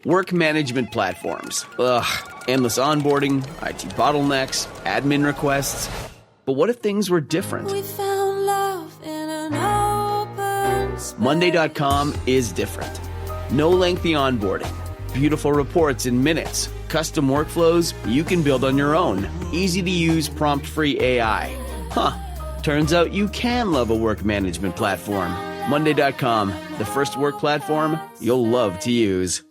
Work management platforms. Ugh, endless onboarding, IT bottlenecks, admin requests. But what if things were different? We found love in an open space. Monday.com is different. No lengthy onboarding. Beautiful reports in minutes. Custom workflows you can build on your own. Easy to use prompt-free AI. Turns out you can love a work management platform. Monday.com, the first work platform you'll love to use.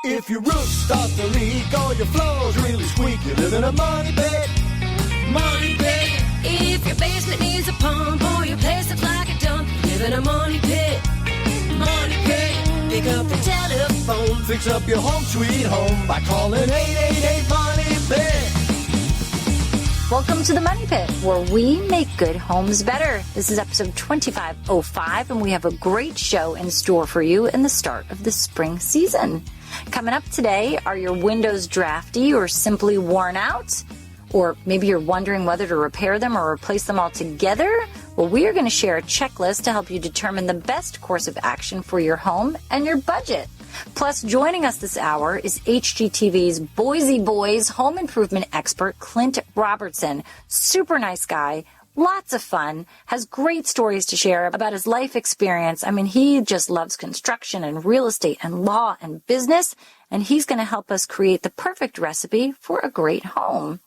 If your roof starts to leak or your floor's really squeak, you live in a money pit. Money pit. If your basement needs a pump or your place looks like a dump, live in a money pit. Money pit. Pick up the telephone. Fix up your home sweet home by calling 888 Money Pit. Welcome to the Money Pit, where we make good homes better. This is episode 2505, and we have a great show in store for you in the start of the spring season. Coming up today, are your windows drafty or simply worn out? Or maybe you're wondering whether to repair them or replace them altogether? Well, we are going to share a checklist to help you determine the best course of action for your home and your budget. Plus, joining us this hour is HGTV's Boise Boys home improvement expert, Clint Robertson. Super nice guy. Lots of fun, has great stories to share about his life experience. I mean, he just loves construction and real estate and law and business, and he's going to help us create the perfect recipe for a great home.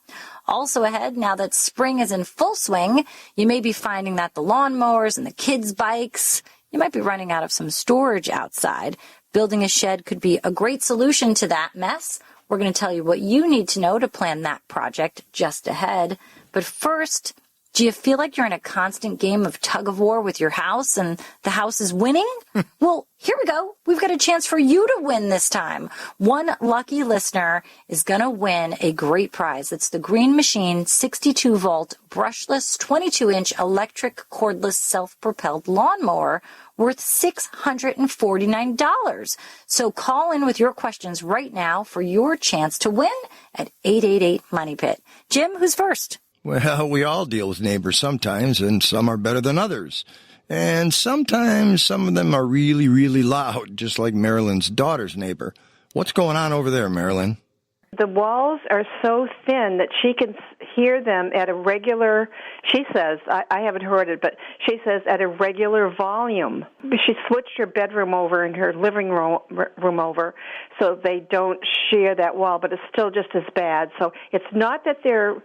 Also ahead, now that spring is in full swing, you may be finding that the lawnmowers and the kids' bikes, you might be running out of some storage outside. Building a shed could be a great solution to that mess. We're going to tell you what you need to know to plan that project just ahead. But first, do you feel like you're in a constant game of tug of war with your house and the house is winning? Well, here we go. We've got a chance for you to win this time. One lucky listener is going to win a great prize. It's the Green Machine 62-volt brushless 22-inch electric cordless self-propelled lawnmower worth $649. So call in with your questions right now for your chance to win at 888-MONEY-PIT. Jim, who's first? Well, we all deal with neighbors sometimes, and some are better than others. And sometimes some of them are really, really loud, just like Marilyn's daughter's neighbor. What's going on over there, Marilyn? The walls are so thin that she can hear them at a regular, she says, I haven't heard it, but she says at a regular volume. She switched her bedroom over and her living room over so they don't share that wall, but it's still just as bad. So it's not that they're,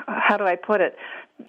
how do I put it?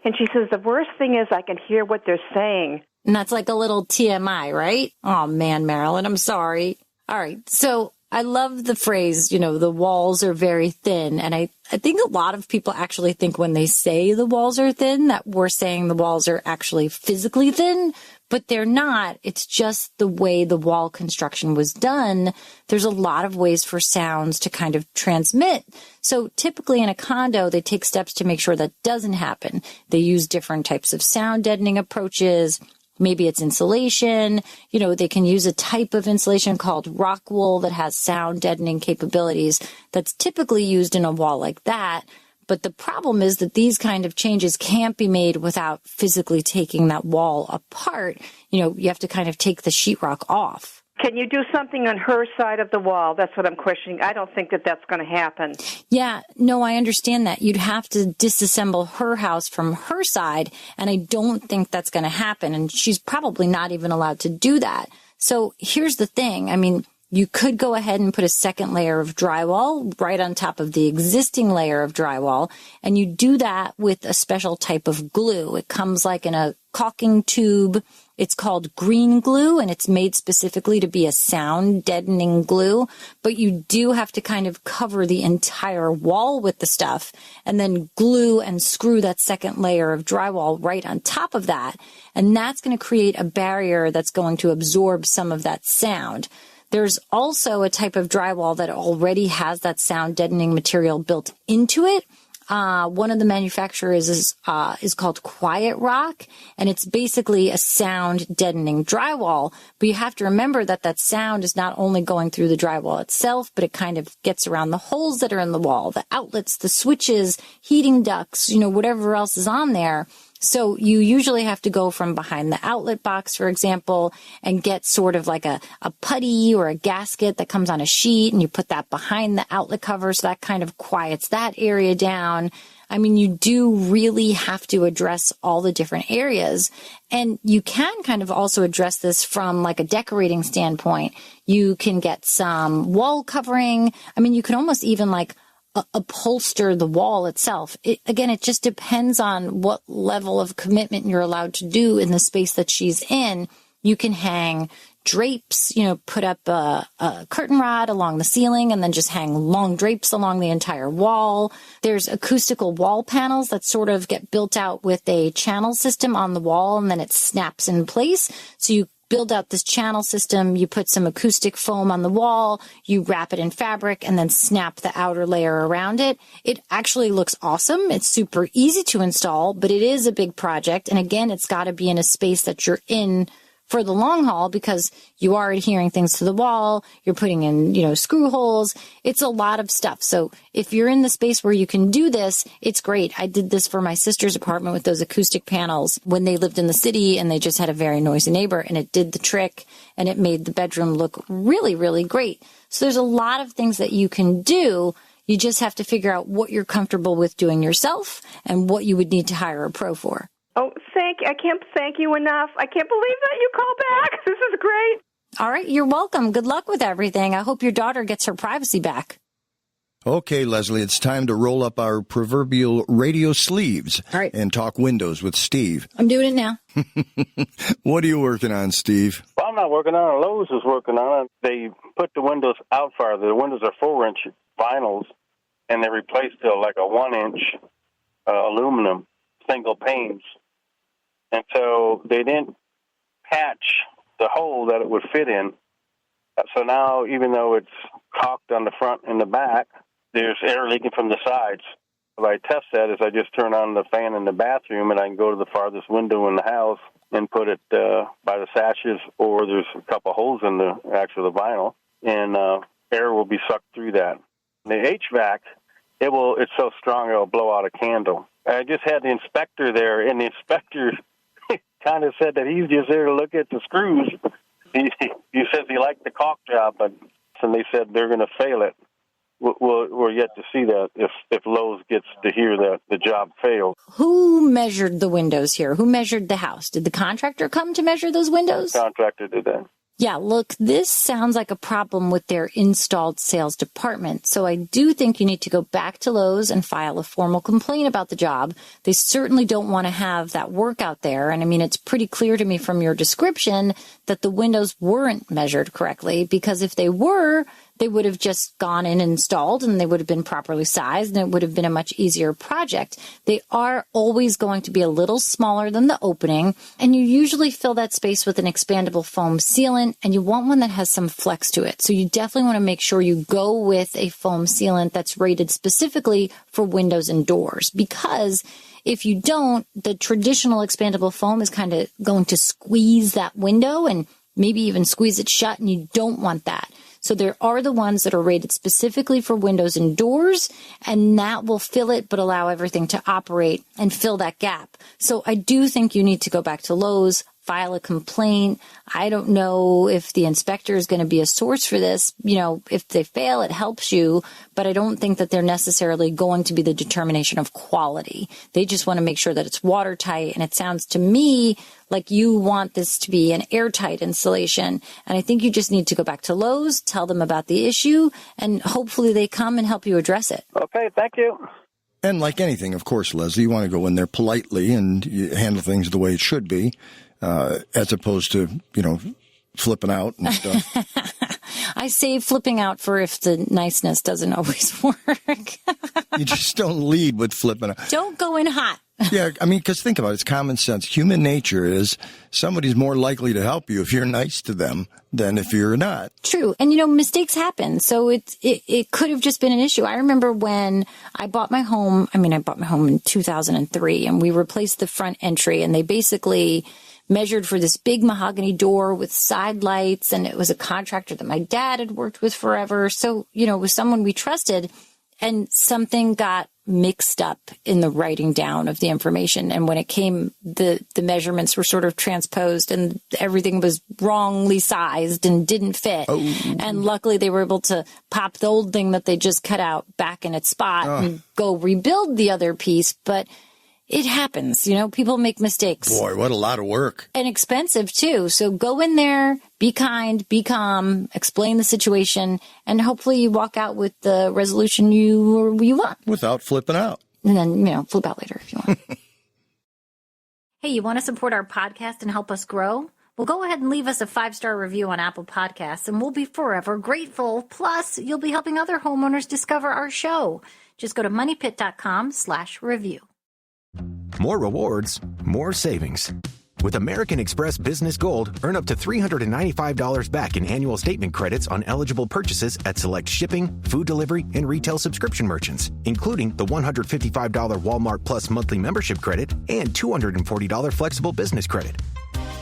And she says, the worst thing is I can hear what they're saying. And that's like a little TMI, right? Oh, man, Marilyn, I'm sorry. All right. So I love the phrase, the walls are very thin. And I think a lot of people actually think when they say the walls are thin that we're saying the walls are actually physically thin, but they're not. It's just the way the wall construction was done. There's a lot of ways for sounds to kind of transmit. So typically in a condo, they take steps to make sure that doesn't happen. They use different types of sound deadening approaches. Maybe it's insulation. They can use a type of insulation called rock wool that has sound deadening capabilities that's typically used in a wall like that. But the problem is that these kind of changes can't be made without physically taking that wall apart. You have to kind of take the sheetrock off. Can you do something on her side of the wall? That's what I'm questioning. I don't think that that's going to happen. Yeah, no, I understand that. You'd have to disassemble her house from her side, and I don't think that's going to happen. And she's probably not even allowed to do that. So here's the thing. I mean, you could go ahead and put a second layer of drywall right on top of the existing layer of drywall, and you do that with a special type of glue. It comes like in a caulking tube. It's called green glue, and it's made specifically to be a sound deadening glue, but you do have to kind of cover the entire wall with the stuff and then glue and screw that second layer of drywall right on top of that, and that's going to create a barrier that's going to absorb some of that sound. There's also a type of drywall that already has that sound deadening material built into it. One of the manufacturers is called Quiet Rock, and it's basically a sound deadening drywall. But you have to remember that sound is not only going through the drywall itself, but it kind of gets around the holes that are in the wall, the outlets, the switches, heating ducts, whatever else is on there. So you usually have to go from behind the outlet box, for example, and get sort of like a putty or a gasket that comes on a sheet, and you put that behind the outlet cover, so that kind of quiets that area down. I mean, you do really have to address all the different areas. And you can kind of also address this from like a decorating standpoint. You can get some wall covering. I mean, you can almost even like upholster the wall itself. Again, it just depends on what level of commitment you're allowed to do in the space that she's in. You can hang drapes, put up a curtain rod along the ceiling and then just hang long drapes along the entire wall. There's acoustical wall panels that sort of get built out with a channel system on the wall, and then it snaps in place. So you build out this channel system, you put some acoustic foam on the wall, you wrap it in fabric, and then snap the outer layer around it. It actually looks awesome. It's super easy to install, but it is a big project. And again, it's got to be in a space that you're in for the long haul, because you are adhering things to the wall, you're putting in, screw holes. It's a lot of stuff. So if you're in the space where you can do this, it's great. I did this for my sister's apartment with those acoustic panels when they lived in the city and they just had a very noisy neighbor, and it did the trick and it made the bedroom look really, really great. So there's a lot of things that you can do. You just have to figure out what you're comfortable with doing yourself and what you would need to hire a pro for. Oh, I can't thank you enough. I can't believe that you called back. This is great. All right, you're welcome. Good luck with everything. I hope your daughter gets her privacy back. Okay, Leslie, it's time to roll up our proverbial radio sleeves. All right. And talk windows with Steve. I'm doing it now. What are you working on, Steve? Well, I'm not working on it. Lowe's is working on it. They put the windows out farther. The windows are 4-inch vinyls, and they replaced like a 1-inch aluminum single panes. And so they didn't patch the hole that it would fit in. So now, even though it's caulked on the front and the back, there's air leaking from the sides. What I test that is I just turn on the fan in the bathroom, and I can go to the farthest window in the house and put it by the sashes, or there's a couple holes in the vinyl, and air will be sucked through that. The HVAC, it's so strong it'll blow out a candle. I just had the inspector there, and the inspector kind of said that he's just there to look at the screws. He says he liked the caulk job, and they said they're going to fail it. We're yet to see that if Lowe's gets to hear that the job failed. Who measured the windows here? Who measured the house? Did the contractor come to measure those windows? The contractor did that. Yeah, look, this sounds like a problem with their installed sales department. So I do think you need to go back to Lowe's and file a formal complaint about the job. They certainly don't want to have that work out there. And I mean, it's pretty clear to me from your description that the windows weren't measured correctly, because if they were, they would have just gone in and installed, and they would have been properly sized, and it would have been a much easier project. They are always going to be a little smaller than the opening, and you usually fill that space with an expandable foam sealant, and you want one that has some flex to it. So you definitely want to make sure you go with a foam sealant that's rated specifically for windows and doors, because if you don't, the traditional expandable foam is kind of going to squeeze that window and maybe even squeeze it shut, and you don't want that. So there are the ones that are rated specifically for windows and doors, and that will fill it but allow everything to operate and fill that gap. So I do think you need to go back to Lowe's, file a complaint. I don't know if the inspector is going to be a source for this. If they fail, it helps you, but I don't think that they're necessarily going to be the determination of quality. They just want to make sure that it's watertight, and it sounds to me like you want this to be an airtight installation. And I think you just need to go back to Lowe's, tell them about the issue, and hopefully they come and help you address it. Okay, thank you. And like anything, of course, Leslie, you want to go in there politely and you handle things the way it should be, as opposed to, flipping out and stuff. I save flipping out for if the niceness doesn't always work. You just don't lead with flipping out. Don't go in hot. Yeah, I mean, because think about it. It's common sense. Human nature is somebody's more likely to help you if you're nice to them than if you're not. True. And, mistakes happen. So it could have just been an issue. I remember when I bought my home. I bought my home in 2003, and we replaced the front entry, and they basically measured for this big mahogany door with side lights, and it was a contractor that my dad had worked with forever. So, it was someone we trusted. and something got mixed up in the writing down of the information. And when it came, the measurements were sort of transposed and everything was wrongly sized and didn't fit. And luckily they were able to pop the old thing that they just cut out back in its spot and go rebuild the other piece. But it happens, people make mistakes. Boy, what a lot of work. And expensive too. So go in there, be kind, be calm, explain the situation, and hopefully you walk out with the resolution you want. Without flipping out. And then, flip out later if you want. Hey, you want to support our podcast and help us grow? Well, go ahead and leave us a 5-star review on Apple Podcasts, and we'll be forever grateful. Plus, you'll be helping other homeowners discover our show. Just go to moneypit.com/review. More rewards, more savings. With American Express Business Gold, earn up to $395 back in annual statement credits on eligible purchases at select shipping, food delivery, and retail subscription merchants, including the $155 Walmart Plus monthly membership credit and $240 flexible business credit.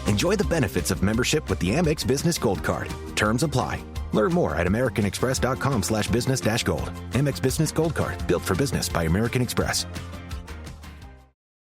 Enjoy the benefits of membership with the Amex Business Gold Card. Terms apply. Learn more at americanexpress.com/business-gold. Amex Business Gold Card. Built for business by American Express.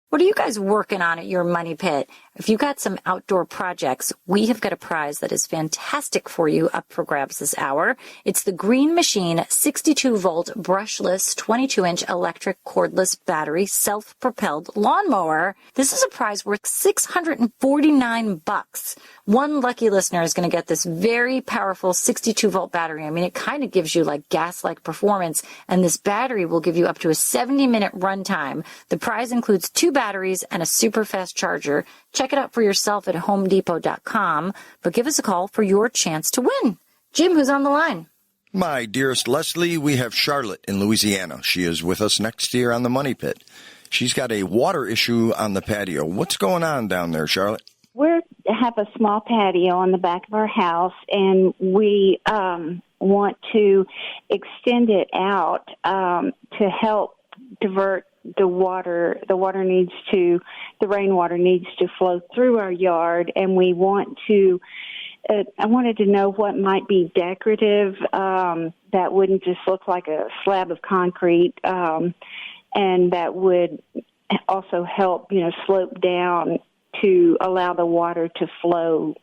What are you guys working on at your Money Pit? If you got some outdoor projects, we have got a prize that is fantastic for you up for grabs this hour. It's the Green Machine 62-volt brushless 22-inch electric cordless battery self-propelled lawnmower. This is a prize worth $649. One lucky listener is going to get this very powerful 62-volt battery. I mean, it kind of gives you like gas-like performance, and this battery will give you up to a 70-minute runtime. The prize includes 2 batteries and a super fast charger. Check it out for yourself at homedepot.com, but give us a call for your chance to win. Jim, who's on the line? My dearest Leslie, we have Charlotte in Louisiana. She is with us next year on the Money Pit. She's got a water issue on the patio. What's going on down there, Charlotte? We have a small patio on the back of our house, and we want to extend it out to help divert the rainwater needs to flow through our yard, and we want to, I wanted to know what might be decorative, that wouldn't just look like a slab of concrete, and that would also help, slope down to allow the water to flow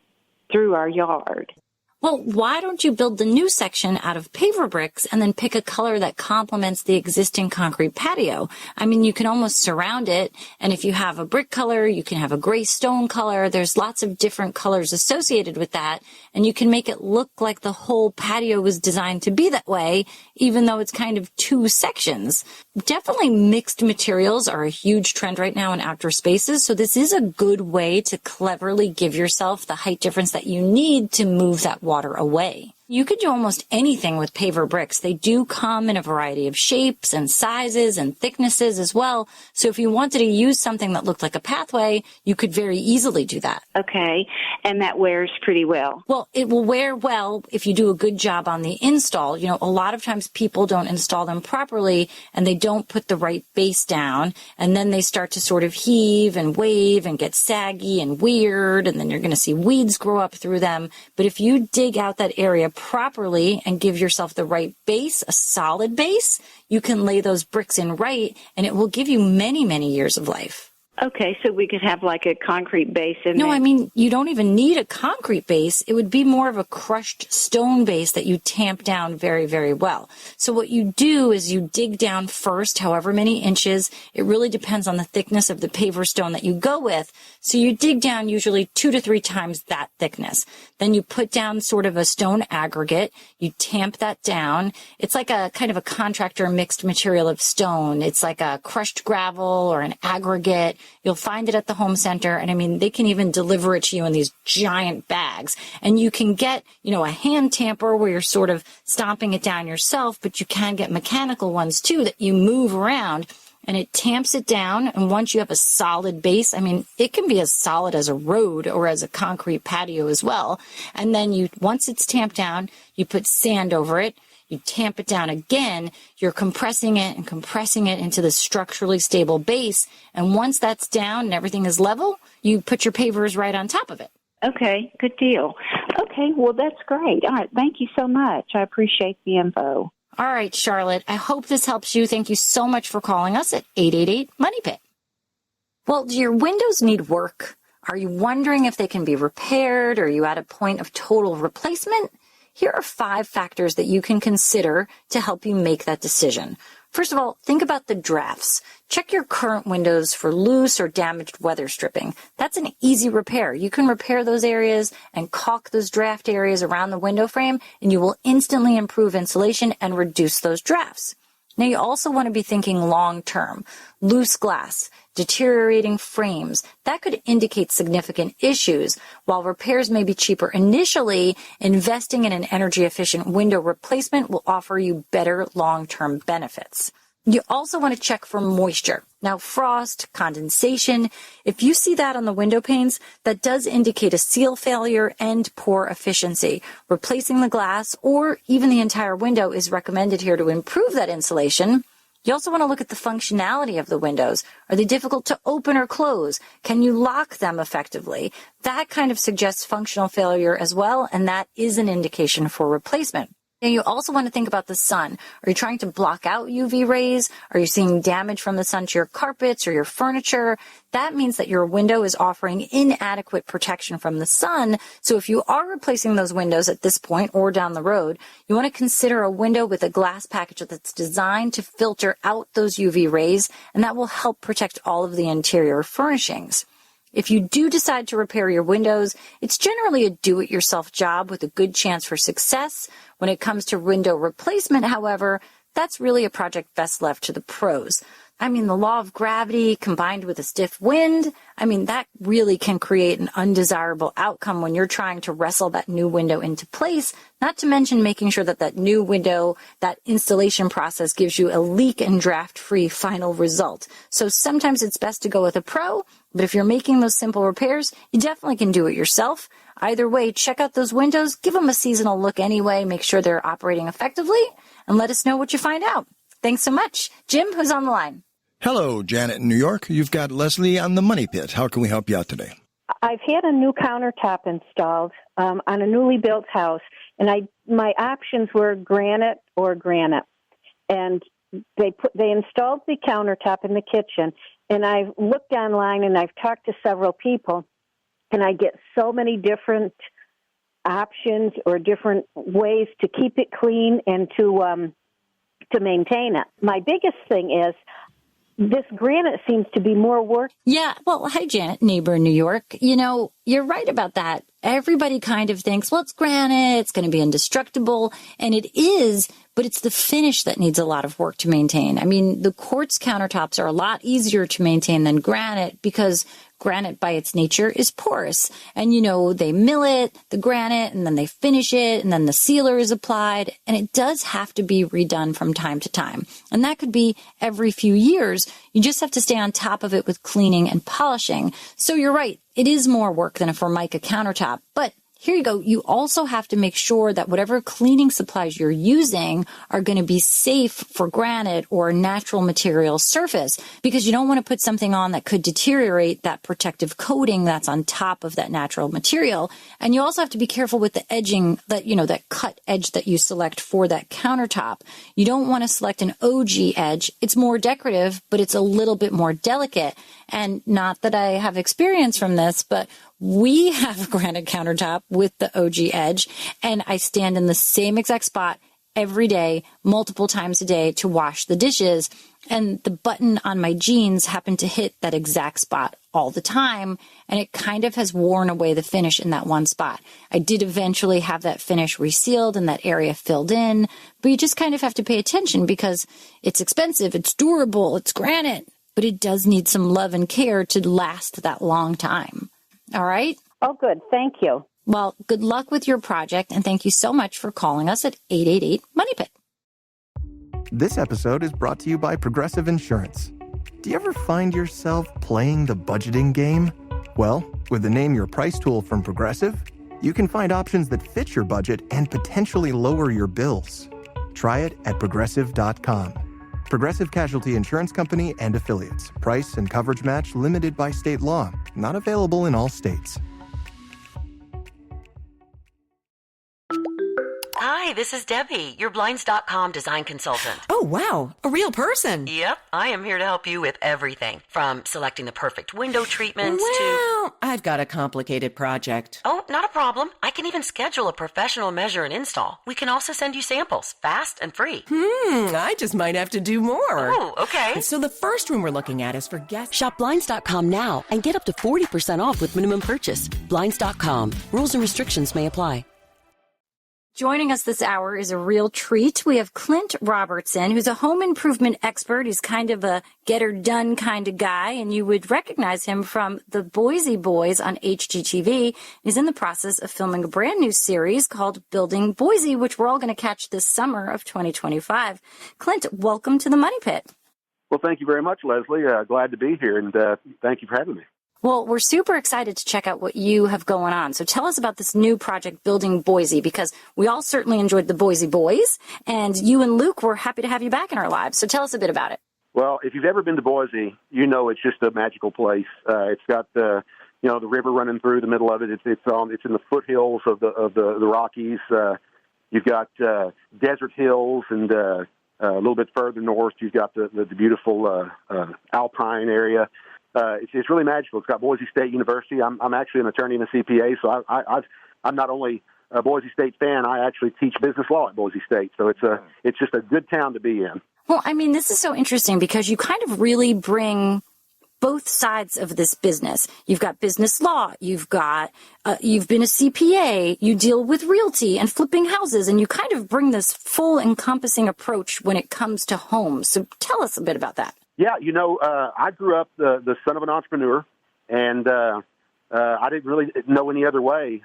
through our yard. Well, why don't you build the new section out of paver bricks and then pick a color that complements the existing concrete patio? I mean, you can almost surround it, and if you have a brick color, you can have a gray stone color. There's lots of different colors associated with that, and you can make it look like the whole patio was designed to be that way, even though it's kind of 2 sections. Definitely mixed materials are a huge trend right now in outdoor spaces, so this is a good way to cleverly give yourself the height difference that you need to move that water away. You could do almost anything with paver bricks. They do come in a variety of shapes and sizes and thicknesses as well. So if you wanted to use something that looked like a pathway, you could very easily do that. Okay, and that wears pretty well. Well, it will wear well if you do a good job on the install. A lot of times people don't install them properly and they don't put the right base down, and then they start to sort of heave and wave and get saggy and weird, and then you're going to see weeds grow up through them. But if you dig out that area properly and give yourself the right base, a solid base, you can lay those bricks in right, and it will give you many, many years of life. Okay, so we could have like a concrete base in there. No, I mean, you don't even need a concrete base. It would be more of a crushed stone base that you tamp down very, very well. So what you do is you dig down first, however many inches. It really depends on the thickness of the paver stone that you go with. So you dig down usually 2 to 3 times that thickness. Then you put down sort of a stone aggregate. You tamp that down. It's like a kind of a contractor mixed material of stone. It's like a crushed gravel or an aggregate. You'll find it at the home center. And I mean, they can even deliver it to you in these giant bags. And you can get, a hand tamper where you're sort of stomping it down yourself, but you can get mechanical ones too that you move around. And it tamps it down, and once you have a solid base, I mean, it can be as solid as a road or as a concrete patio as well. And then once it's tamped down, you put sand over it, you tamp it down again, you're compressing it into the structurally stable base. And once that's down and everything is level, you put your pavers right on top of it. Okay, good deal. Okay, well, that's great. All right, thank you so much. I appreciate the info. All right, Charlotte, I hope this helps you. Thank you so much for calling us at 888-MONEY-PIT. Well, do your windows need work? Are you wondering if they can be repaired? Are you at a point of total replacement? Here are 5 factors that you can consider to help you make that decision. First of all, think about the drafts. Check your current windows for loose or damaged weather stripping. That's an easy repair. You can repair those areas and caulk those draft areas around the window frame, and you will instantly improve insulation and reduce those drafts. Now, you also want to be thinking long-term. Loose glass, deteriorating frames, that could indicate significant issues. While repairs may be cheaper initially, investing in an energy-efficient window replacement will offer you better long-term benefits. You also want to check for moisture. Now, frost, condensation, if you see that on the window panes, that does indicate a seal failure and poor efficiency. Replacing the glass or even the entire window is recommended here to improve that insulation. You also want to look at the functionality of the windows. Are they difficult to open or close? Can you lock them effectively? That kind of suggests functional failure as well, and that is an indication for replacement. Now, you also want to think about the sun. Are you trying to block out UV rays? Are you seeing damage from the sun to your carpets or your furniture? That means that your window is offering inadequate protection from the sun. So if you are replacing those windows at this point or down the road, you want to consider a window with a glass package that's designed to filter out those UV rays, and that will help protect all of the interior furnishings. If you do decide to repair your windows, it's generally a do-it-yourself job with a good chance for success. When it comes to window replacement, however, that's really a project best left to the pros. I mean, the law of gravity combined with a stiff wind, that really can create an undesirable outcome when you're trying to wrestle that new window into place, not to mention making sure that that new window, that installation process gives you a leak and draft-free final result. So sometimes it's best to go with a pro, but if you're making those simple repairs, you definitely can do it yourself. Either way, check out those windows, give them a seasonal look anyway, make sure they're operating effectively, and let us know what you find out. Thanks so much. Jim, who's on the line? Hello, Janet in New York. You've got Leslie on the Money Pit. How can we help you out today? I've had a new countertop installed on a newly built house, and my options were granite or granite. And they installed the countertop in the kitchen, and I've looked online and I've talked to several people, and I get so many different options or different ways to keep it clean and to maintain it. My biggest thing is this granite seems to be more work. Yeah, well, hi, Janet, neighbor in New York. You're right about that. Everybody kind of thinks, well, it's granite, it's going to be indestructible, and it is, but it's the finish that needs a lot of work to maintain. The quartz countertops are a lot easier to maintain than granite because granite by its nature is porous. And, they mill it, the granite, and then they finish it, and then the sealer is applied, and it does have to be redone from time to time. And that could be every few years. You just have to stay on top of it with cleaning and polishing. So you're right. It is more work than a Formica countertop, but here you go. You also have to make sure that whatever cleaning supplies you're using are going to be safe for granite or natural material surface, because you don't want to put something on that could deteriorate that protective coating that's on top of that natural material. And you also have to be careful with the edging, that cut edge that you select for that countertop. You don't want to select an OG edge. It's more decorative, but it's a little bit more delicate. And not that I have experience from this, but we have a granite countertop with the OG edge, and I stand in the same exact spot every day, multiple times a day to wash the dishes. And the button on my jeans happened to hit that exact spot all the time, and it kind of has worn away the finish in that one spot. I did eventually have that finish resealed and that area filled in, but you just kind of have to pay attention because it's expensive, it's durable, it's granite, but it does need some love and care to last that long time. All right? Oh, good. Thank you. Well, good luck with your project, and thank you so much for calling us at 888-MONEY-PIT. This episode is brought to you by Progressive Insurance. Do you ever find yourself playing the budgeting game? Well, with the Name Your Price tool from Progressive, you can find options that fit your budget and potentially lower your bills. Try it at Progressive.com. Progressive Casualty Insurance Company and Affiliates. Price and coverage match limited by state law. Not available in all states. Hi, this is Debbie, your Blinds.com design consultant. Oh, wow. A real person. Yep, I am here to help you with everything, from selecting the perfect window treatments to... Well, I've got a complicated project. Oh, not a problem. I can even schedule a professional measure and install. We can also send you samples, fast and free. I just might have to do more. Oh, okay. So the first room we're looking at is for guests. Shop Blinds.com now and get up to 40% off with minimum purchase. Blinds.com. Rules and restrictions may apply. Joining us this hour is a real treat. We have Clint Robertson, who's a home improvement expert. He's kind of a get-her-done kind of guy, and you would recognize him from the Boise Boys on HGTV. He's in the process of filming a brand new series called Building Boise, which we're all going to catch this summer of 2025. Clint, welcome to the Money Pit. Well, thank you very much, Leslie. Glad to be here, and thank you for having me. Well, we're super excited to check out what you have going on. So tell us about this new project, Building Boise, because we all certainly enjoyed the Boise Boys, and you and Luke were happy to have you back in our lives. So tell us a bit about it. Well, if you've ever been to Boise, you know it's just a magical place. It's got the river running through the middle of it. It's in the foothills of the Rockies. You've got desert hills, and a little bit further north, you've got the beautiful alpine area. It's really magical. It's got Boise State University. I'm actually an attorney and a CPA, so I'm not only a Boise State fan. I actually teach business law at Boise State, so it's just a good town to be in. Well, I mean, this is so interesting because you kind of really bring both sides of this business. You've got business law. You've been a CPA. You deal with realty and flipping houses, and you kind of bring this full encompassing approach when it comes to homes. So tell us a bit about that. Yeah, I grew up the son of an entrepreneur, and I didn't really know any other way.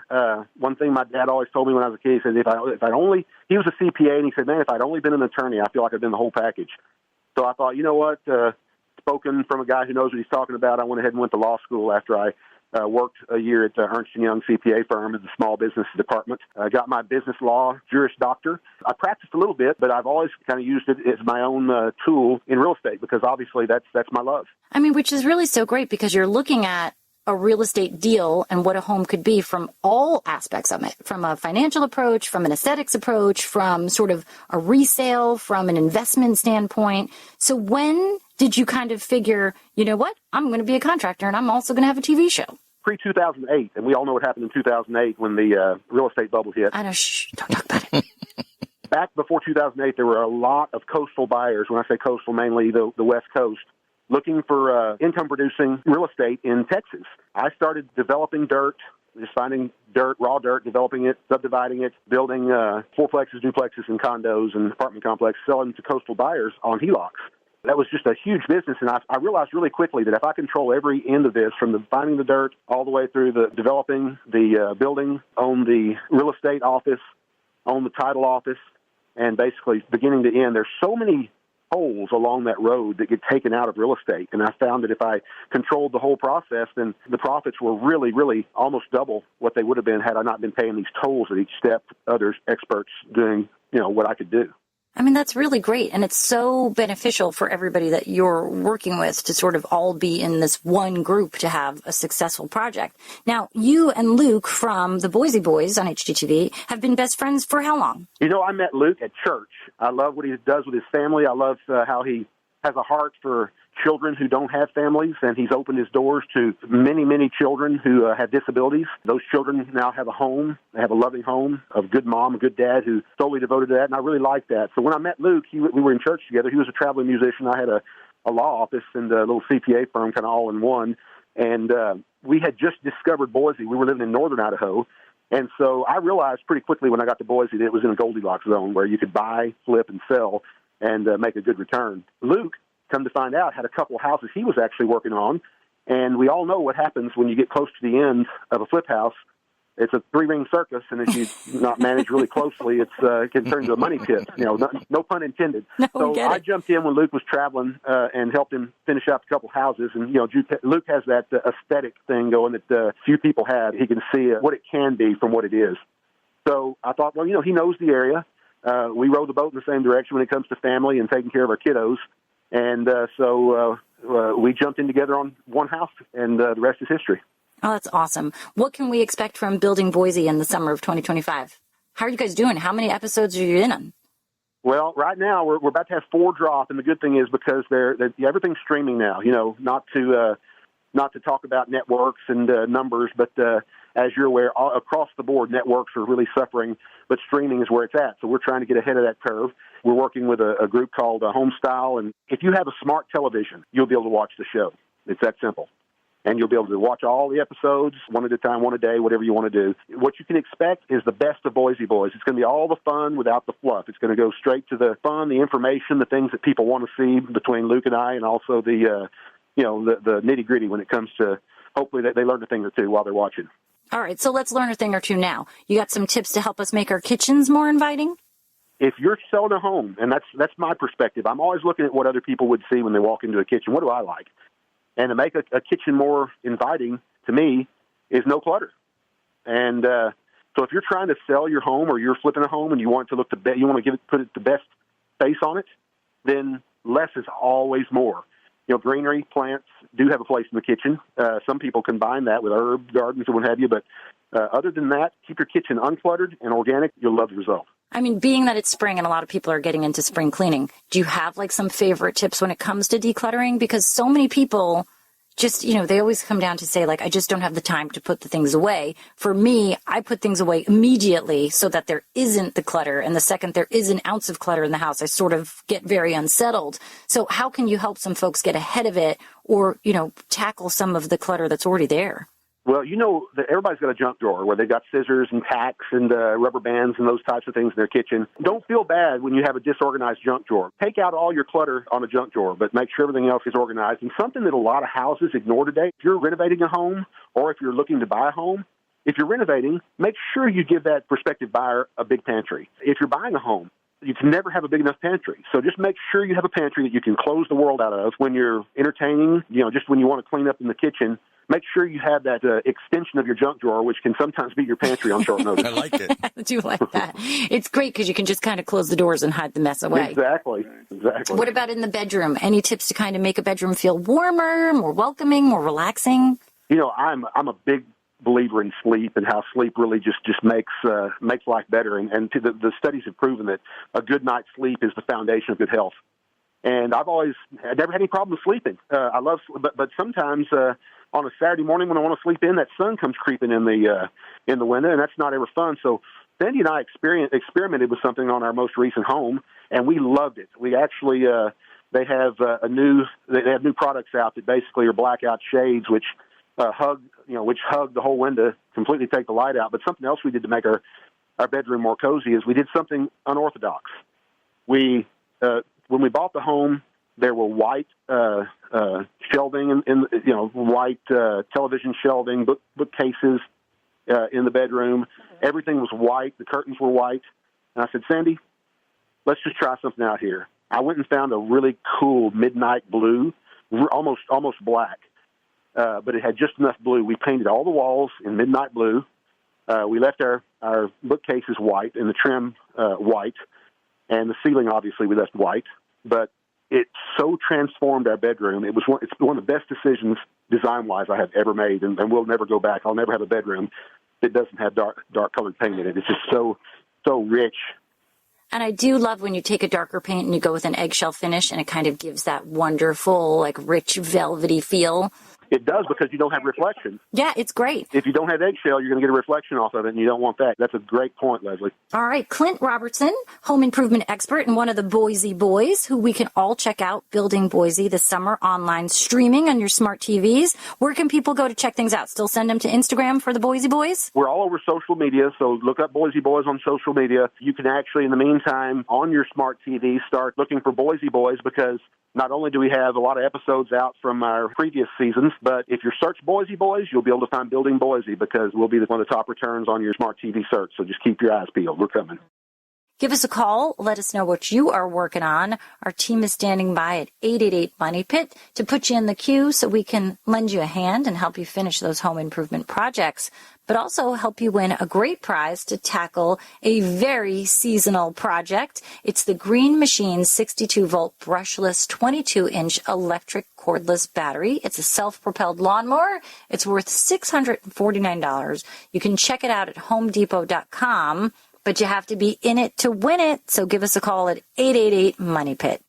One thing my dad always told me when I was a kid, he said, he was a CPA, and he said, man, if I'd only been an attorney, I feel like I'd been the whole package. So I thought, you know what, spoken from a guy who knows what he's talking about, I went ahead and went to law school after I worked a year at Ernst & Young CPA firm in the small business department. I got my business law Juris Doctor. I practiced a little bit, but I've always kind of used it as my own tool in real estate because obviously that's my love. I mean, which is really so great because you're looking at a real estate deal and what a home could be from all aspects of it, from a financial approach, from an aesthetics approach, from sort of a resale, from an investment standpoint. So when did you kind of figure, you know what, I'm going to be a contractor and I'm also going to have a TV show? Pre-2008, and we all know what happened in 2008 when the real estate bubble hit. I know, don't talk about it. Back before 2008, there were a lot of coastal buyers, when I say coastal, mainly the West Coast, looking for income-producing real estate in Texas. I started developing dirt, just finding dirt, raw dirt, developing it, subdividing it, building fourplexes, duplexes, and condos and apartment complexes, selling to coastal buyers on HELOCs. That was just a huge business, and I realized really quickly that if I control every end of this, from the finding the dirt all the way through the developing, the building, own the real estate office, own the title office, and basically beginning to end, there's so many holes along that road that get taken out of real estate. And I found that if I controlled the whole process, then the profits were really, really almost double what they would have been had I not been paying these tolls at each step, others experts doing, what I could do. I mean, that's really great. And it's so beneficial for everybody that you're working with to sort of all be in this one group to have a successful project. Now, you and Luke from the Boise Boys on HGTV have been best friends for how long? I met Luke at church. I love what he does with his family. I love how he has a heart for children who don't have families, and he's opened his doors to many, many children who have disabilities. Those children now have a home. They have a loving home, a good mom, a good dad who's solely devoted to that, and I really like that. So when I met Luke, we were in church together. He was a traveling musician. I had a law office and a little CPA firm kind of all in one, and we had just discovered Boise. We were living in northern Idaho, and so I realized pretty quickly when I got to Boise that it was in a Goldilocks zone where you could buy, flip, and sell and make a good return. Luke, come to find out, had a couple of houses he was actually working on, and we all know what happens when you get close to the end of a flip house. It's a three-ring circus, and if you not manage really closely, it can turn into a money pit. No pun intended. No, so I jumped in when Luke was traveling and helped him finish out a couple houses. And Luke has that aesthetic thing going that few people have. He can see what it can be from what it is. So I thought, well, he knows the area. We row the boat in the same direction when it comes to family and taking care of our kiddos. And so we jumped in together on one house, and the rest is history. Oh, that's awesome. What can we expect from Building Boise in the summer of 2025? How are you guys doing? How many episodes are you in on? Well, right now we're about to have 4 drop, and the good thing is because everything's streaming now. Not to talk about networks and numbers, but as you're aware, across the board, networks are really suffering, but streaming is where it's at. So we're trying to get ahead of that curve. We're working with a group called Homestyle, and if you have a smart television, you'll be able to watch the show. It's that simple. And you'll be able to watch all the episodes, one at a time, one a day, whatever you want to do. What you can expect is the best of Boise Boys. It's going to be all the fun without the fluff. It's going to go straight to the fun, the information, the things that people want to see between Luke and I, and also the nitty-gritty when it comes to hopefully they learn a thing or two while they're watching. All right, so let's learn a thing or two now. You got some tips to help us make our kitchens more inviting? If you're selling a home, and that's my perspective, I'm always looking at what other people would see when they walk into a kitchen. What do I like? And to make a kitchen more inviting, to me, is no clutter. And so if you're trying to sell your home or you're flipping a home and you want it to look you want to put it the best face on it, then less is always more. Greenery, plants do have a place in the kitchen. Some people combine that with herb gardens or what have you, but other than that, keep your kitchen uncluttered and organic. You'll love the result. I mean, being that it's spring and a lot of people are getting into spring cleaning, do you have some favorite tips when it comes to decluttering? Because so many people just, they always come down to say, I just don't have the time to put the things away. For me, I put things away immediately so that there isn't the clutter. And the second there is an ounce of clutter in the house, I sort of get very unsettled. So how can you help some folks get ahead of it or, tackle some of the clutter that's already there? Well, that everybody's got a junk drawer where they've got scissors and tacks and rubber bands and those types of things in their kitchen. Don't feel bad when you have a disorganized junk drawer. Take out all your clutter on a junk drawer, but make sure everything else is organized. And something that a lot of houses ignore today, if you're renovating a home or if you're looking to buy a home, if you're renovating, make sure you give that prospective buyer a big pantry. If you're buying a home, you can never have a big enough pantry. So just make sure you have a pantry that you can close the world out of when you're entertaining, just when you want to clean up in the kitchen. Make sure you have that extension of your junk drawer, which can sometimes be your pantry on short notice. I like it. I do like that. It's great because you can just kind of close the doors and hide the mess away. Exactly. What about in the bedroom? Any tips to kind of make a bedroom feel warmer, more welcoming, more relaxing? I'm a big believer in sleep and how sleep really just makes life better. And the studies have proven that a good night's sleep is the foundation of good health. And I've never had any problem sleeping. I love, but sometimes on a Saturday morning when I want to sleep in, that sun comes creeping in the window, and that's not ever fun. So Cindy and I experimented with something on our most recent home, and we loved it. We actually they have new products out that basically are blackout shades, which hug the whole window, completely take the light out. But something else we did to make our bedroom more cozy is we did something unorthodox. When we bought the home, there were white shelving and white television shelving, bookcases in the bedroom. Everything was white. The curtains were white. And I said, Sandy, let's just try something out here. I went and found a really cool midnight blue, almost black, but it had just enough blue. We painted all the walls in midnight blue. We left our bookcases white and the trim white, and the ceiling obviously we left white. But it so transformed our bedroom. It's one of the best decisions design-wise I have ever made, and we'll never go back. I'll never have a bedroom that doesn't have dark-colored paint in it. It's just so rich. And I do love when you take a darker paint and you go with an eggshell finish, and it kind of gives that wonderful, rich, velvety feel. It does, because you don't have reflection. Yeah, it's great. If you don't have eggshell, you're going to get a reflection off of it, and you don't want that. That's a great point, Leslie. All right, Clint Robertson, home improvement expert and one of the Boise Boys, who we can all check out, Building Boise this summer, online streaming on your smart TVs. Where can people go to check things out? Still send them to Instagram for the Boise Boys? We're all over social media, so look up Boise Boys on social media. You can actually, in the meantime, on your smart TV, start looking for Boise Boys, because not only do we have a lot of episodes out from our previous seasons, but if you search Boise Boys, you'll be able to find Building Boise, because we'll be one of the top returns on your smart TV search. So just keep your eyes peeled. We're coming. Give us a call. Let us know what you are working on. Our team is standing by at 888-MONEY-PIT to put you in the queue so we can lend you a hand and help you finish those home improvement projects, but also help you win a great prize to tackle a very seasonal project. It's the Green Machine 62-volt brushless 22-inch electric cordless battery. It's a self-propelled lawnmower. It's worth $649. You can check it out at homedepot.com. but you have to be in it to win it. So give us a call at 888-MONEY-PIT.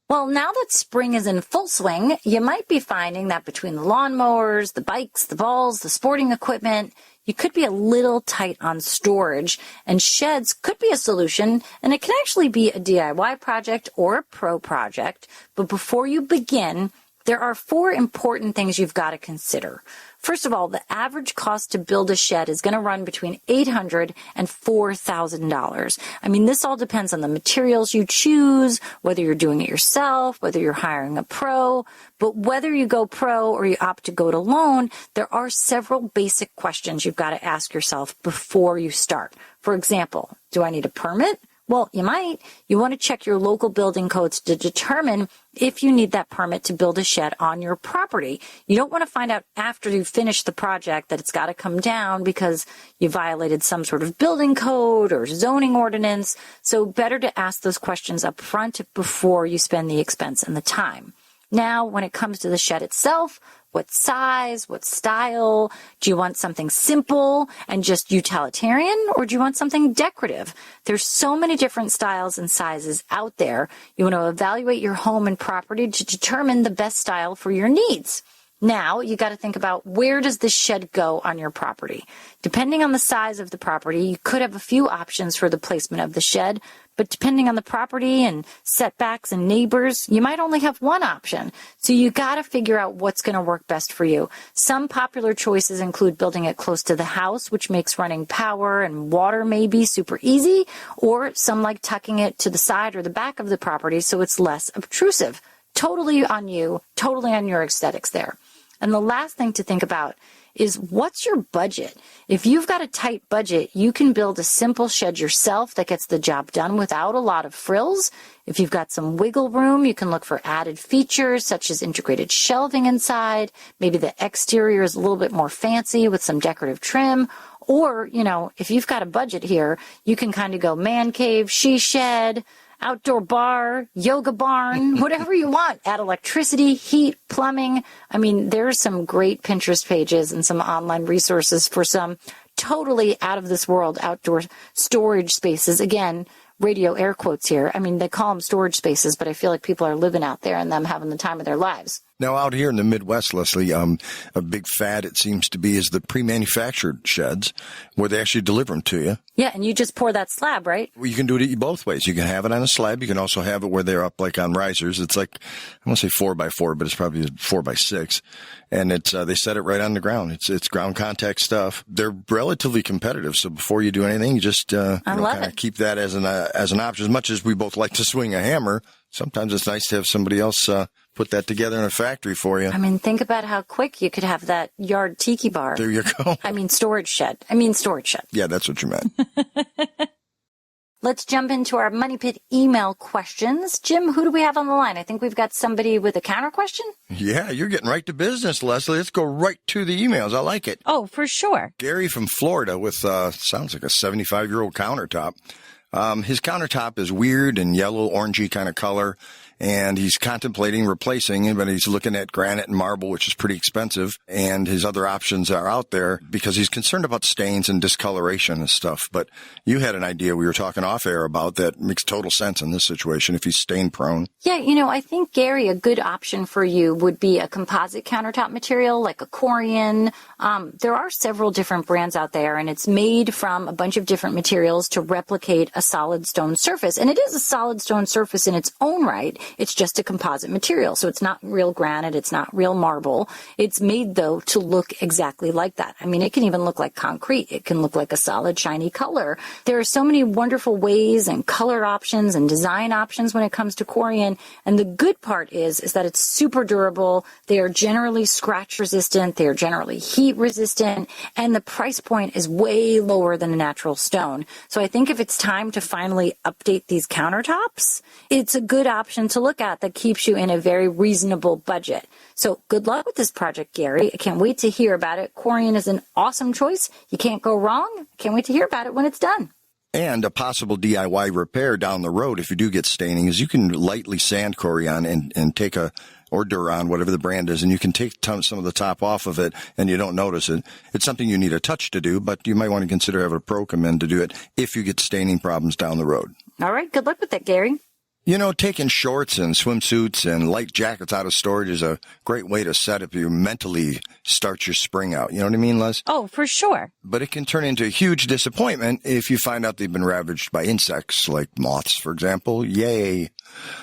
Well, now that spring is in full swing, you might be finding that between the lawnmowers, the bikes, the balls, the sporting equipment, you could be a little tight on storage, and sheds could be a solution, and it can actually be a DIY project or a pro project. But before you begin, there are 4 important things you've got to consider. First of all, the average cost to build a shed is going to run between $800 and $4,000. I mean, this all depends on the materials you choose, whether you're doing it yourself, whether you're hiring a pro. But whether you go pro or you opt to go to loan, there are several basic questions you've got to ask yourself before you start. For example, do I need a permit? Well, you might. You want to check your local building codes to determine if you need that permit to build a shed on your property. You don't want to find out after you've finished the project that it's got to come down because you violated some sort of building code or zoning ordinance. So better to ask those questions up front before you spend the expense and the time. Now, when it comes to the shed itself, what size, what style? Do you want something simple and just utilitarian, or do you want something decorative? There's so many different styles and sizes out there. You want to evaluate your home and property to determine the best style for your needs. Now, you got to think about where does this shed go on your property? Depending on the size of the property, you could have a few options for the placement of the shed, but depending on the property and setbacks and neighbors, you might only have one option. So you got to figure out what's going to work best for you. Some popular choices include building it close to the house, which makes running power and water maybe super easy, or some like tucking it to the side or the back of the property so it's less obtrusive. Totally on you, totally on your aesthetics there. And the last thing to think about is what's your budget? If you've got a tight budget, you can build a simple shed yourself that gets the job done without a lot of frills. If you've got some wiggle room, you can look for added features such as integrated shelving inside. Maybe the exterior is a little bit more fancy with some decorative trim. Or, if you've got a budget here, you can kind of go man cave, she shed, outdoor bar, yoga barn, whatever you want. Add electricity, heat, plumbing. I mean, there's some great Pinterest pages and some online resources for some totally out of this world outdoor storage spaces. Again, radio air quotes here. I mean, they call them storage spaces, but I feel like people are living out there and them having the time of their lives. Now, out here in the Midwest, Leslie, a big fad, it seems to be, is the pre-manufactured sheds where they actually deliver them to you. Yeah, and you just pour that slab, right? Well, you can do it both ways. You can have it on a slab. You can also have it where they're up like on risers. It's like, I won't say 4x4, but it's probably 4x6. And they set it right on the ground. It's ground contact stuff. They're relatively competitive. So before you do anything, you just kind of keep that as an option. As much as we both like to swing a hammer, sometimes it's nice to have somebody else put that together in a factory for you. I mean, think about how quick you could have that yard tiki bar. There you go. Storage shed. Yeah, that's what you meant. Let's jump into our Money Pit email questions. Jim, who do we have on the line? I think we've got somebody with a counter question. Yeah, you're getting right to business, Leslie. Let's go right to the emails. I like it. Oh, for sure. Gary from Florida with, sounds like a 75-year-old countertop. His countertop is weird and yellow, orangey kind of color, and he's contemplating replacing it, but he's looking at granite and marble, which is pretty expensive, and his other options are out there because he's concerned about stains and discoloration and stuff. But you had an idea we were talking off air about that makes total sense in this situation if he's stain prone. Yeah, I think, Gary, a good option for you would be a composite countertop material like a Corian. There are several different brands out there, and it's made from a bunch of different materials to replicate a solid stone surface. And it is a solid stone surface in its own right. It's just a composite material. So it's not real granite. It's not real marble. It's made, though, to look exactly like that. I mean, it can even look like concrete. It can look like a solid, shiny color. There are so many wonderful ways and color options and design options when it comes to Corian. And the good part is that it's super durable. They are generally scratch resistant. They are generally heat resistant. And the price point is way lower than a natural stone. So I think if it's time to finally update these countertops, it's a good option to look at that keeps you in a very reasonable budget. So good luck with this project, Gary. I can't wait to hear about it. Corian is an awesome choice. You can't go wrong. I can't wait to hear about it when it's done. And a possible DIY repair down the road if you do get staining is you can lightly sand Corian and take or Duron, whatever the brand is, and you can take some of the top off of it and you don't notice it. It's something you need a touch to do, but you might want to consider having a pro come in to do it if you get staining problems down the road. All right. Good luck with that, Gary. You know, taking shorts and swimsuits and light jackets out of storage is a great way to set up you mentally start your spring out. You know what I mean, Les? Oh, for sure. But it can turn into a huge disappointment if you find out they've been ravaged by insects, like moths, for example. Yay.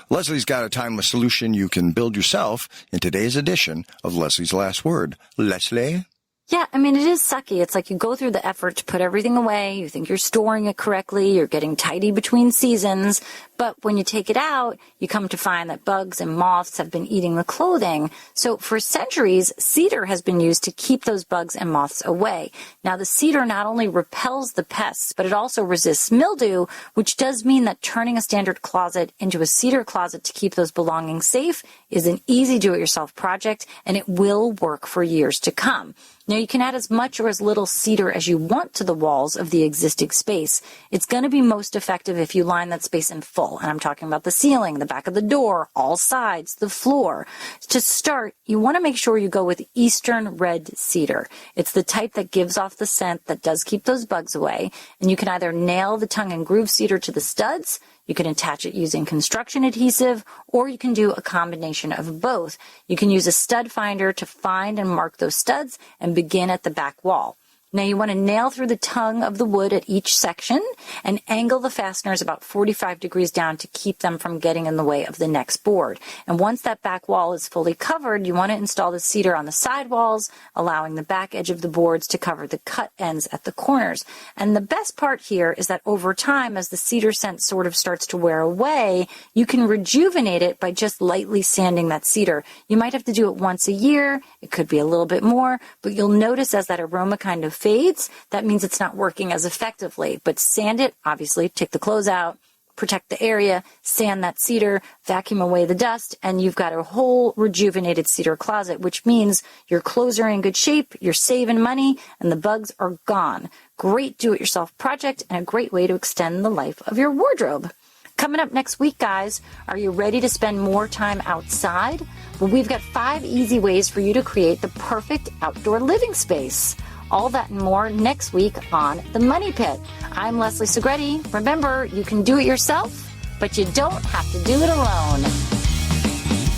Leslie's got a timeless solution you can build yourself in today's edition of Leslie's Last Word. Leslie? Yeah, I mean, it is sucky. It's like you go through the effort to put everything away. You think you're storing it correctly. You're getting tidy between seasons. But when you take it out, you come to find that bugs and moths have been eating the clothing. So for centuries, cedar has been used to keep those bugs and moths away. Now, the cedar not only repels the pests, but it also resists mildew, which does mean that turning a standard closet into a cedar closet to keep those belongings safe is an easy do-it-yourself project, and it will work for years to come. Now, you can add as much or as little cedar as you want to the walls of the existing space. It's going to be most effective if you line that space in full. And I'm talking about the ceiling, the back of the door, all sides, the floor. To start, you want to make sure you go with Eastern red cedar. It's the type that gives off the scent that does keep those bugs away. And you can either nail the tongue and groove cedar to the studs, you can attach it using construction adhesive, or you can do a combination of both. You can use a stud finder to find and mark those studs and begin at the back wall. Now you want to nail through the tongue of the wood at each section and angle the fasteners about 45 degrees down to keep them from getting in the way of the next board. And once that back wall is fully covered, you want to install the cedar on the side walls, allowing the back edge of the boards to cover the cut ends at the corners. And the best part here is that over time, as the cedar scent sort of starts to wear away, you can rejuvenate it by just lightly sanding that cedar. You might have to do it once a year. It could be a little bit more, but you'll notice as that aroma kind of fades, that means it's not working as effectively. But sand it, obviously, take the clothes out, protect the area, sand that cedar, vacuum away the dust, and you've got a whole rejuvenated cedar closet, which means your clothes are in good shape, you're saving money, and the bugs are gone. Great do-it-yourself project and a great way to extend the life of your wardrobe. Coming up next week, guys, are you ready to spend more time outside? Well, we've got 5 easy ways for you to create the perfect outdoor living space. All that and more next week on The Money Pit. I'm Leslie Segretti. Remember, you can do it yourself, but you don't have to do it alone.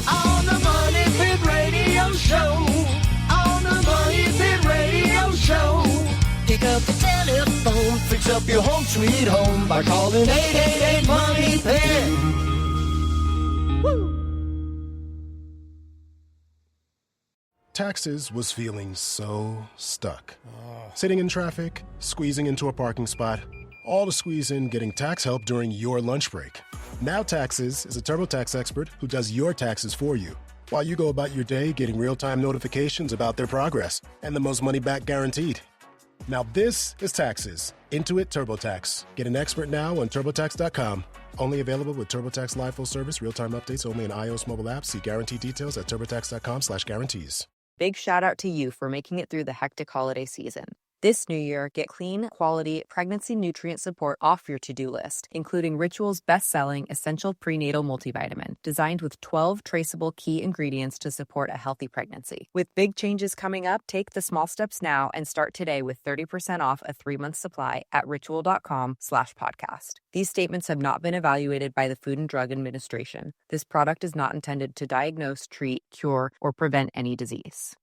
On the Money Pit Radio Show. On the Money Pit Radio Show. Pick up the telephone, fix up your home sweet home by calling 888-MONEY-PIT. Taxes was feeling so stuck. Sitting in traffic, squeezing into a parking spot, all to squeeze in getting tax help during your lunch break. Now Taxes is a TurboTax expert who does your taxes for you, while you go about your day getting real-time notifications about their progress and the most money back guaranteed. Now this is Taxes. Intuit TurboTax. Get an expert now on TurboTax.com. Only available with TurboTax Live Full Service, real-time updates only in iOS mobile apps. See guarantee details at TurboTax.com/guarantees. Big shout out to you for making it through the hectic holiday season. This new year, get clean, quality, pregnancy nutrient support off your to-do list, including Ritual's best-selling Essential Prenatal Multivitamin, designed with 12 traceable key ingredients to support a healthy pregnancy. With big changes coming up, take the small steps now and start today with 30% off a 3-month supply at ritual.com/podcast. These statements have not been evaluated by the Food and Drug Administration. This product is not intended to diagnose, treat, cure, or prevent any disease.